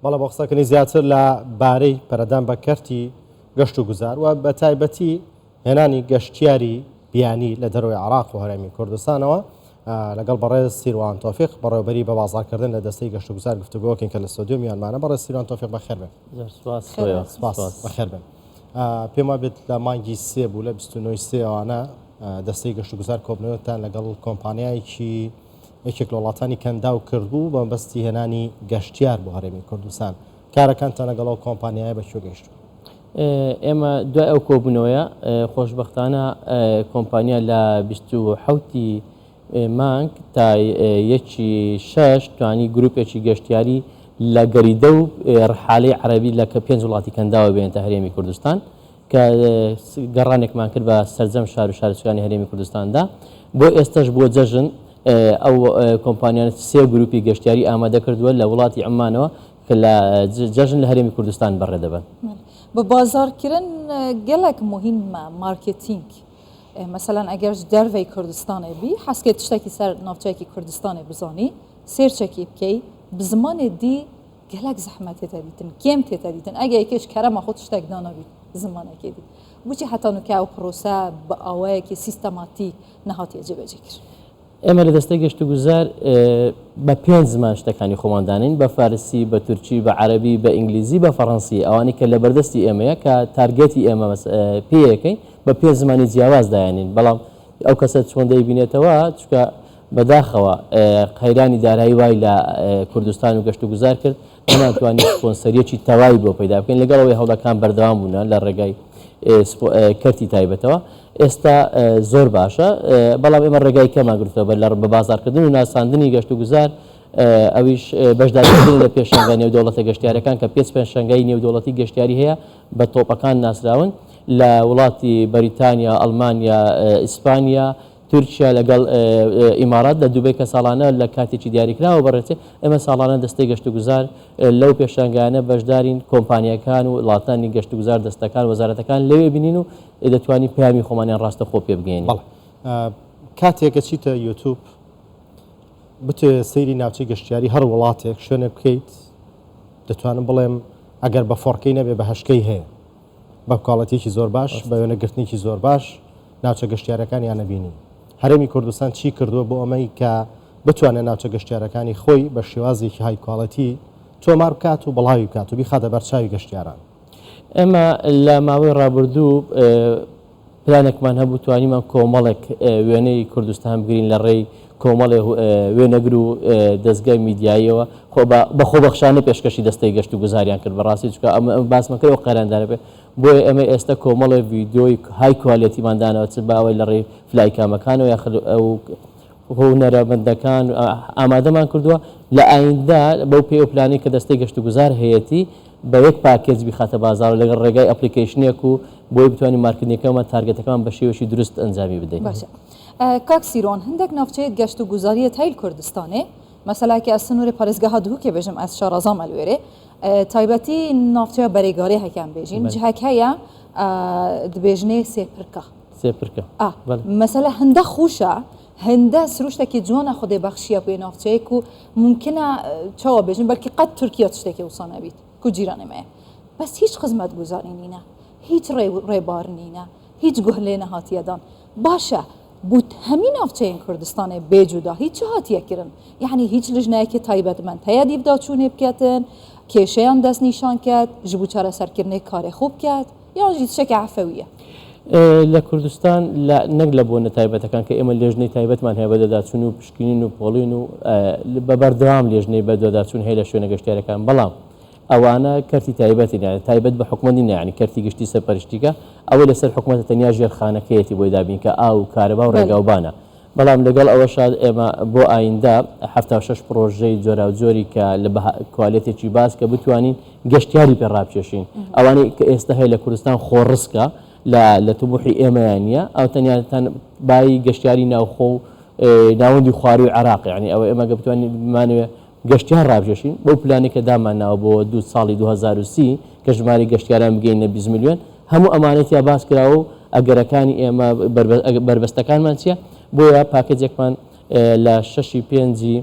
بەڵە بۆ قسەکردنی زیاتر لە بارەی پەرەدان بە کەرتی گەشت و گوزار و بە تایبەتی هێنانی گەشتیاری بیانی لە دەروی عراق و هەرێمی کوردستانەوە لەگەڵ بەڕێز سیروان تۆفیق بەڕێوەبەری بە بازاڕکردن لە دەستەی گەشت و گوزار گفتوگۆکین کە لە ستۆدیۆ میانمانە. بەڕێز سیروان تۆفیق بەخێر بێن. بەخێر بێن. پێم وابێت لە مانگی سێ بوو لە 29 سێوانە دەستەی گەشت و گوزار کۆبنەوەتان لەگەڵ کۆمپانیایەکی یەکێک لە وڵاتانی کەنداو کردبوو بە بەستی هێنانی گەشتیار بۆ هەرێمی کوردستان. کارەکانتان لەگەڵ ئەو کۆمپانیایە بەکوێ گەیشتووە؟ ئێمە دوای ئەو کۆبوونەوەیە خۆشبەختانە کۆمپانیا لە 27 مانگ تا 1/6 توانی گروپێکی گەشتیاری لە گەریدە و ڕحالەی عەرەبی لە 5 وڵاتی کەنداوە بێنێتە هەرێمی کوردستان کە گەڕانێکمان کرد بە سەرجەم شار و شارچووکانی هەرێمی کوردستاندا. بۆ ئێستاش بۆ جەژن ئەو کۆمپانیانە سێ گروپی گەشتیاری ئامادە کردووە لە وڵاتی عمانەوە کە لە جەژن لە هەرێمی کوردستان بەڕێ دەبن. بە بازارکردن gelek مهمە مارکتینگ. مثلا ئەگەر دەرەوەی کوردستانê bî hezkê tiştekî ser navçeyekî Kurdistanê bizanî sêrçekî bikey bi zimanê dî gelek zehmetê te dîtin kêm tê te dîtin eger yekê ji kerema xwe tiştek danavî zimanekê dî bûçî heta nûke ew prose bi awayekî sîstematîk nehatiye cêbecêkir. ئێمە لە دەستەی گەشت و گوزار بە 5 زمان شتەکانی خۆماندانین بە فارسی بە تورکی بە عەرەبی بە ئینگلیزی بە فەڕەنسی ئەوانی کە لە بەردەستی ئێمەیە کە تارگەتی ئێمە پێیەکەین بە 5 زمانی جیاواز دایانین بەڵام ئەو کەسە چۆن دەیبینێتەوە چکە بەداخەوە قەیرانی دارایی وای لە کوردستان و گەشت و گوزار کرد ناتوانین سپۆنسەریەکی تەواوی بۆ پەیدا بکەین لەگەڵەوەی هەوڵەکان بەردەوام بوون لە ڕێگای کەرتی تایبەتەوە. ئێستا زۆر باشە بەڵام ئێمە ڕێگای کەمان گرتەوە بە بازارکردن و ناساندنی گەشت و گوزار ئەویش بەشداریکردن لە پێشەنگای نێودەوڵەتە گەشتیارەکان کە پێشەنگای نێودەوڵەتی گەشتیاری هەیە بە تۆپەکان ناسراون لە وڵاتی بەریتانیا ئەڵمانیا ئیسپانیا تورکیا لەگەڵ ئیمارات لە دووبەی کە ساڵانە لە کاتێکی دیاریکراوە بەڕێتێ ئێمە ساڵانە دەستەی گەشت و گوزار لەو پێشانگانە بەشدارین کۆمپانیەکان و وڵاتانی گەشت و گوزار دەستەکان وەزارەتەکان لەوێ بینین و دەتوانین پامی خۆمانیان ڕاستە خۆ پێ بگەین. کاتێکە چیتە یوتیوب بتێ سەیری ناوچەی گەشتیاری هەر وڵاتێک شوێنە بکەیت دەتوانم بڵێم ئەگەر بە فۆرکەی نەبێ بە هەشکەی هەیە بە کاڵەتێکی زۆر باش بە وێنەگرتنێکی زۆر باش ناوچە گەشتیارەکانیان نەبینی. هەرێمی کوردستان چی کردووە بۆ ئەمەی کە بتوانێت ناوچە گەشتیارەکانی خۆی بە شێوازێکی های کاڵەتی تۆمار بکات و بەڵاوی بکات و بیخاتە بەرچاوی گەشتیاران؟ ئێمە لە ماوەی ڕابردوو پلانێکمان هەبوو توانیمان کۆمەڵێک وێنەی کوردستان بگرین لە ڕێی کۆمەڵێ وێنەگر و دەستگای میدیاییەوە بە خۆبەخشانە پێشکەشی دەستەی گەشت و گوزاریان کرد بەڕاستی چکە ئەمە باسمەکەی و قەرەندارە بێ بۆیە ئەمە ئێستا کۆمەڵێ ڤیدیۆی های کوالێتیماندانەوە چ باوەی لە ڕێی فلایکامەکانەوە هونەرەمەندەکان ئامادەمان کردووە لە ئایندا بەو پێ و پلانی کە دەستەی گەشت و گوزار هەیەتی بە یەک پاکێج بخاتە بازار لەگەڵ ڕێگای ئەپلیکیشنێک و بۆی بتوانین مارکتینگەکەمان تارگەتەکەمان بە شێوەشی دروست ئەنجامی بدەین. کاک سیروان هەندێک ناوچەیە گەشت و گوزاریە هەیل کوردستانê مثلاکە ئە سنوورê parێزgeha Duhokê bêjim ez şarazam elwêrê taybetî navçeya berêgarê hekem bêjîn cihek heye dibêjinê sêpirka mesela hinde xûş e hinde siruştekî ciwana Xwedê bexşiya pê navçeyek û mumkin e çawa bêjin belkî qet Tirkiya tiştekî wisa nebît ku cîranê me ye bes hiç xizmetguzarî nîne hiç rêbarî nîne hiç guhlê nehatiye dan baş e bu hemî navçeyên Kurdistanê bêcuda hiç hatiye kirin yani hiç lijneyekî taybetmend heye dîv daçûnê biketin kêşeyan dest nîşan ket ji bo çareserkirinê karê xwe biket yan jî tişekî hefewiye. لە کوردستان نەک لە بۆنە تایبەتەکان کە ئێمە لێژنەی تایبەتمان هەیە بەدەداچوون و پشکنین و پۆڵین و بە بەردەوام لێژنەی بەدەداچوون هەیە لە شوێنە گەشتیارەکان بەڵام ئەوانە کەرتی تایبەتی تایبەت بە حکومەتی نایانی کەرتی گشتی سەرپەرشتیکە ئەوەی لەسەر حکومەتە تەنیا ژێرخانەکەیەتی بۆی دابین کە ئاو کارەبا و ڕێگاوبانە بەڵام لەگەڵ ئەوەش ئێمە بۆ ئایندا 76 پرۆژەی جۆرا و جۆری کە لە کوالێتێکی باس کە بتوانین گەشتیاری پێ ڕابکێشین ئەوانەی کە ئێستا هەیە لە کوردستان خۆڕسکە لە توموحی ئێمەیان نیە ئەو تەنیاتان بای گەشتیاری ناوخۆ و ناوەندی خواروی عراق یعنی ئەوە ئێمە بتوانین بمانوێ گەشتیان ڕابژێشین بۆ پلانی کە دامانناوە بۆ 2 ساڵی 2030 کە ژماری گەشتیاران بگەینە 20 میلیۆن هەموو ئەمانەتیا باس کراوە و ئەگەرەکانی ئێمە بربەستەکانمان چییە بۆیە پاکێجێکمان لە 6/5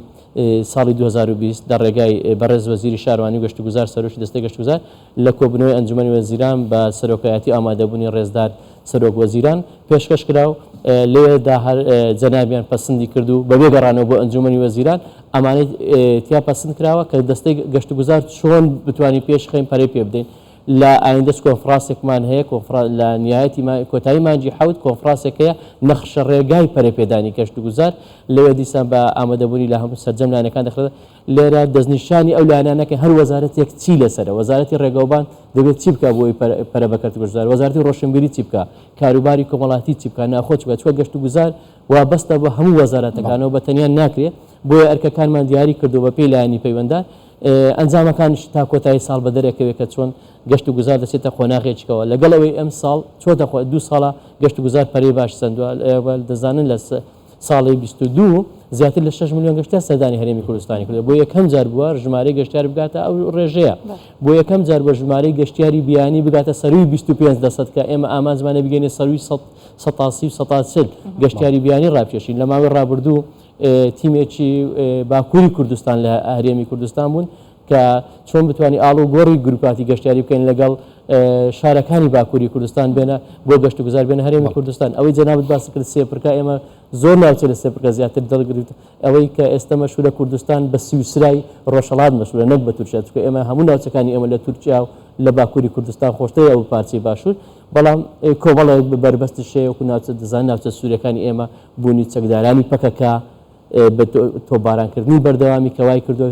ساڵی 2020 لە ڕێگای بەڕێز وەزیری شارەوانی و گەشتوگوزار سەرۆکی دەستەی گەشتوگوزار لە کۆبنەوەی ئەنجومەنی وەزیران بە سەرۆکایەتی ئامادەبوونی ڕێزدار سەرۆک وەزیران پێشکەش کراو لێدا هەر جەنابیان پەسەندی کردو بەبێ گەڕانەوە بۆ ئەنجومەنی وەزیران ئەمانەی تیا پەسەند کراوە کە دەستەی گەشتوگوزار چۆن بتوانین پێش خەین پەرەی پێ بدەین لە ئایندەش کۆنفرانسێکمان هەیە لە نیایەتی کۆتایی مانجی حەوت کۆنفرانسێک هەیە نەخشە ڕێگای پەرەپێدانی گەشتوگوزار لەوێ دیسان بە ئامادەبوونی لە هەموو سەرجەم لایەنەکان دەخرێت لێرە دەستنیشانی ئەو لایەنانەکە هەر وەزارەتێک چی لەسەرە وەزارەتی ڕێگەوبان دەبێت چی بکە بۆی پەرە بە گەشتوگوزار وەزارەتی ڕۆشنبیری چی بکە کاروباری کۆمەڵاتی چی بکە ناخۆ چ بکە چوە گەشتوگوزار وابەستە بە هەموو وەزارەتەکانەوە بە تەنیا ناکرێت بۆیە ئەرکەکانمان دیاری کردو بە پێی لایەنی پەیوەنددار ئەنجامەکانش تا کۆتایی ساڵ بە دەرەکەوێت کە چۆن گەشتوگوزار دەچێتە خۆناغێکەوە لەگەڵەوەی ئەم ساڵ چۆتە دو ساڵە گەشتوگوزار پەرەی باش سندووە دەزانن لە ساڵی 22 زیاتر لە 6 میلیۆن گەشتیار سەردانی هەرێمی کوردستانی کرد بۆ یەکەم جار بووە ژمارەی گەشتیار بگاتە ئەو ڕێژەیە بۆ یەکەم جار بە ژمارەی گەشتیاری بیانی بگاتە سەروی 25% کە ئێمە ئامانجمانە بگەینێ سەروی 140 گەشتیاری بیانی ڕاپێشین لە ماوەی ڕابردوو تیمێکی باکووری کوردستان لە هەرێمی کوردستان بوون کە چۆن بتوانانی ئاڵ و گۆڕی گروپاتی گەشتیاری بکەین لەگەڵ شارەکانی باکووری کوردستان بێنە بۆ گەشتوگوزار بێنە هەرێمی کوردستان ئەوەی جەنابەت باس کرد سێپرکە ئێمە زۆر ناوچێت لە سێپرکە زیاتر دڵگرت ئەوەی کە ئێستا مەشهورە کوردستان بە سویسرای ڕۆژهەڵات مەشهورە نەک بە تورکیا چونکە ئێمە هەموو ناوچەکانی ئێمە لە تورکیا و لە باکووری کوردستان خۆشتەیە ئەو پارچەی باشوور بەڵام کۆمەڵێک بربەستی شەیەکو ناوچە دەزان ناوچە سوورەکانی ئێمە بوونی چەکدارانی پەکەکە تۆبارانکردنی بەردەوامی کەوای کردو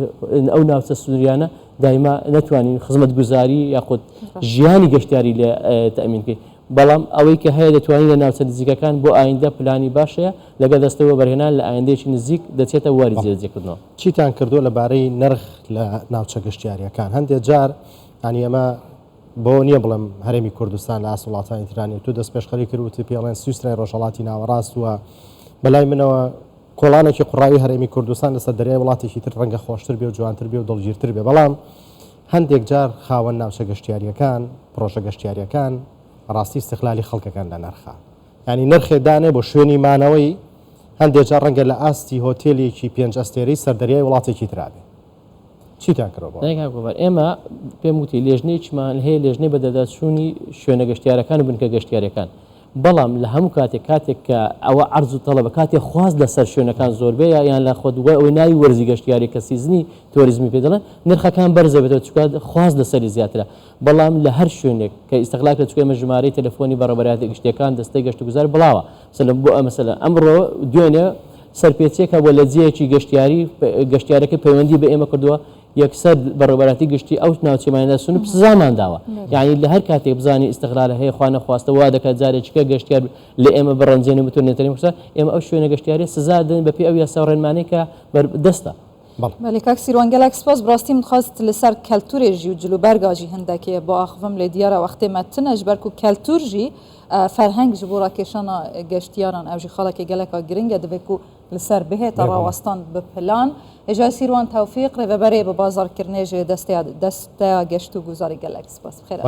ئەو ناوچە سووریانە دایما نەتوانین خزمەت گوزاری یاخود ژیانی گەشتیاری لێ تەمینکەین بەڵام ئەوەی کە هەیە دەتوانین لە ناوچە نزیکەکان بۆ ئایندە پلانی باشەیە لەگەڵ دەستەوە بەرهێنان لە ئایندەیەکی نزیک دەچێتە واری جێبەجێکردنەوە چیتان کردو لەبارەی نرخ لە ناوچە گەشتیاریەکان هەندێک جار ینی ئەمە بۆ نییە بڵم هەرێمی کوردستان لە ئاسوڵاتانی ترانی تو دەست پێشخەری کردوتی پێڵێن سویسرای ڕۆژهەڵاتی ناوەڕاست وە بەلای منەوە کۆڵانێکی قوڕایی هەرێمی کوردستان لەسەر دەریای وڵاتێکی تر ڕەنگە خۆشتر بێ و جوانتر بێ و دڵگیرتر بێ بەڵام هەندێک جار خاوەن ناوچە گەشتیاریەکان پرۆژە گەشتیاریەکان ڕاستی استقلالی خەڵکەکان لە نرخە ینی نرخێدانێ بۆ شوێنی مانەوەی هەندێک جار ڕەنگە لە ئاستی هۆتێلێکی 5 ئەستێرەی سەردەریای وڵاتێکی ترابێ چیتان کردەوە ئێمە پێم وتی لێژنەیەکمان هەیە لێژنەی بەدەداچوونی شوێنە گەشتیارەکان و بنکە گەشتیارەکان بەڵام لە هەموو کاتێک کە ئەوە عرض و تەڵەبە کاتێک خواست لەسەر شوێنەکان زۆربەیە یان لە خۆدوگوای ئەوەی ناوی وەرزی گەشتیاری کە سیزنی تۆریزمی پێ دەڵێن نرخەکان بەرزە بێتەوە چکات خواست لەسەری زیاترە بەڵام لە هەر شوێنێک کە ئیستقلال کە چکێمە ژمارەی تەلەفۆنی بەڕێبەرایەتی گەشتیەکان دەستەی گەشتوگوزار بڵاوە مثلا بۆ ئەمەسەلا ئەمڕۆ دوێنێ سەرپێچێکە بۆ لە جێیەکی گەشتیارەکە پەیوەندی بە ئێمە کردووە یەکسەر بەڕێبەراتی گشتی ئەو ناوچەمانە سون سزامان داوە یعنی لە هەر کاتێک بزانانی استقلالە هەیە خوانە خواستە وا دەکات جارێکیکە گەشتیار لە ئێمە بەڕەنجێنی بتونێتەری قسە ئێمە ئەو شوێنە گەشتیاری سزا دەن بە پێی ئەو یاسا ڕێنمانەی کە دەستە بەڵێ کاک سیروان گەلێک سپاس بڕاستی مخواست لەسەر کەلتورێژی و جلوبەرگاژی هەندێکێ بۆ ئاخڤم لێ دیارە وەختێ مەتنەش بەرک و کەلتورژی فەرهەنگ ji بۆ ڕاکێشانە گەشتیاران ئەوژی خەڵکی گەلێکا گرنگە دەبێت و لەسەر بهێتە ڕاوەستان بپلان ئێجا سیروان تەوفیق ڕێبەبەرێ بە بازارکردنێژێ دەستەیە گەشت و گوزاری گەلێک سپاس بخێرە.